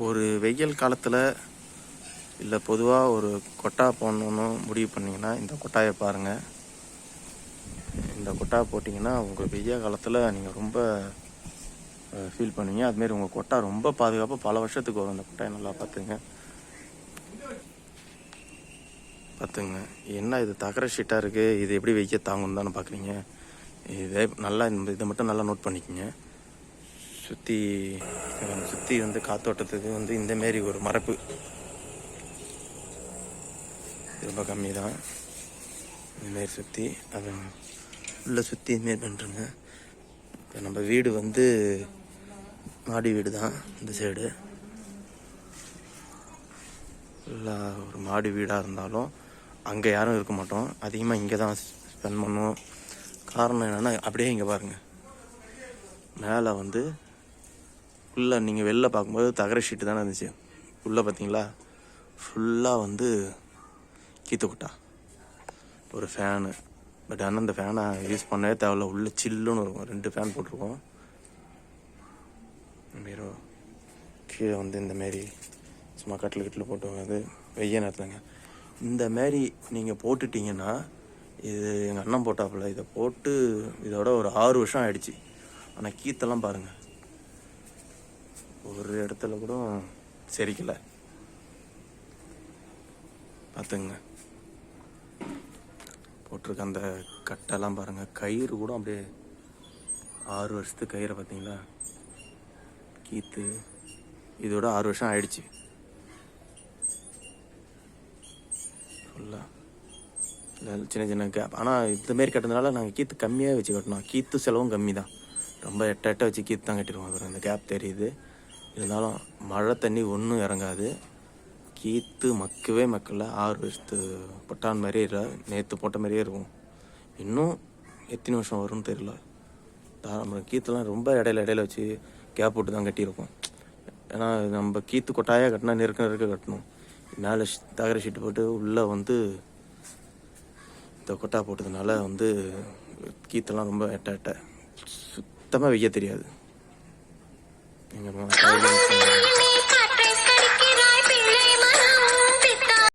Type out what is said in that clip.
ஒரு வெயில் காலத்தில் இல்லை பொதுவாக ஒரு கொட்டா போடணுன்னு முடிவு பண்ணிங்கன்னா இந்த கொட்டாயை பாருங்கள். இந்த கொட்டா போட்டிங்கன்னா உங்கள் வெயில் காலத்தில் நீங்கள் ரொம்ப ஃபீல் பண்ணுவீங்க. அதுமாரி உங்கள் கொட்டா ரொம்ப பாதுகாப்பாக பல வருஷத்துக்கு வரும். இந்த கொட்டாயை நல்லா பார்த்துங்க. என்ன இது தகர ஷீட்டாக இருக்குது, இது எப்படி வெய்ய தாங்குன்னு தானே பார்க்குறீங்க. இதே நல்லா இதை மட்டும் நல்லா நோட் பண்ணிக்கோங்க. சுற்றி வந்து காத்தோட்டத்துக்கு வந்து இந்தமாரி ஒரு மரப்பு ரொம்ப கம்மி தான். இதுமாரி சுற்றி அதை உள்ளே சுற்றி இதுமாரி பண்ணுறேங்க. இப்போ நம்ம வீடு வந்து மாடி வீடு தான். இந்த சைடு ஃபுல்லாக ஒரு மாடி வீடாக இருந்தாலும் அங்கே யாரும் இருக்க மாட்டோம். அதிகமாக இங்கே தான் ஸ்பெண்ட் பண்ணுவோம். காரணம் என்னென்னா, அப்படியே இங்கே பாருங்கள், மேலே வந்து உள்ளே நீங்கள் வெளில பார்க்கும்போது தகர ஷீட்டு தானே இருந்துச்சு. உள்ளே பார்த்தீங்களா ஃபுல்லாக வந்து கீத்துக்குட்டா ஒரு ஃபேனு. பட் ஆனால் அந்த ஃபேனை யூஸ் பண்ணவே தேவையில்ல. உள்ளே சில்லுன்னு இருக்கும். 2 ஃபேன் போட்டிருக்கோம். இந்தமாரி கீழே வந்து இந்தமாரி சும்மா கட்டில் போட்டு அது வெய்ய நேரத்துலங்க இந்தமாரி நீங்கள் போட்டுட்டிங்கன்னா, இது எங்கள் அண்ணன் போட்டாப்புல. இதை போட்டு இதோட ஒரு 6 வருஷம் ஆயிடுச்சு. ஆனால் கீத்தெல்லாம் பாருங்கள், ஒரு இடத்துல கூட செரிக்கலை. பார்த்துங்க, போட்டிருக்க அந்த கட்டெல்லாம் பாருங்கள். கயிறு கூட அப்படியே 6 வருஷத்துக்கு கயிறை பார்த்தீங்களா. கீத்து இதோட 6 வருஷம் ஆயிடுச்சு ஃபுல்லாக. சின்ன சின்ன கேப். ஆனால் இந்தமாரி கட்டுறதுனால நாங்கள் கீத்து கம்மியாக வச்சு கட்டணும். கீத்து செலவும் கம்மி தான். ரொம்ப எட்ட வச்சு கீத்து தான் கட்டிடுவோம். அப்புறம் அந்த கேப் தெரியுது. இருந்தாலும் மழை தண்ணி ஒன்றும் இறங்காது. கீத்து மக்கவே மக்கல. 6 வருஷத்து பொட்டான் மாதிரியே இல்லை, நேற்று போட்ட மாதிரியே இருக்கும். இன்னும் எத்தனை வருஷம் வரும்னு தெரியல. நம்ம கீத்தெல்லாம் ரொம்ப இடையில வச்சு கேப் போட்டு தான் கட்டியிருக்கோம். ஏன்னா நம்ம கீத்து கொட்டாயாக கட்டினா நெருக்க கட்டணும். மேலே தகர ஷீட்டு போட்டு உள்ளே வந்து இந்த கொட்டா போட்டதுனால வந்து கீத்தெல்லாம் ரொம்ப எட்ட சுத்தமாக வெய்ய தெரியாது. எங்கள்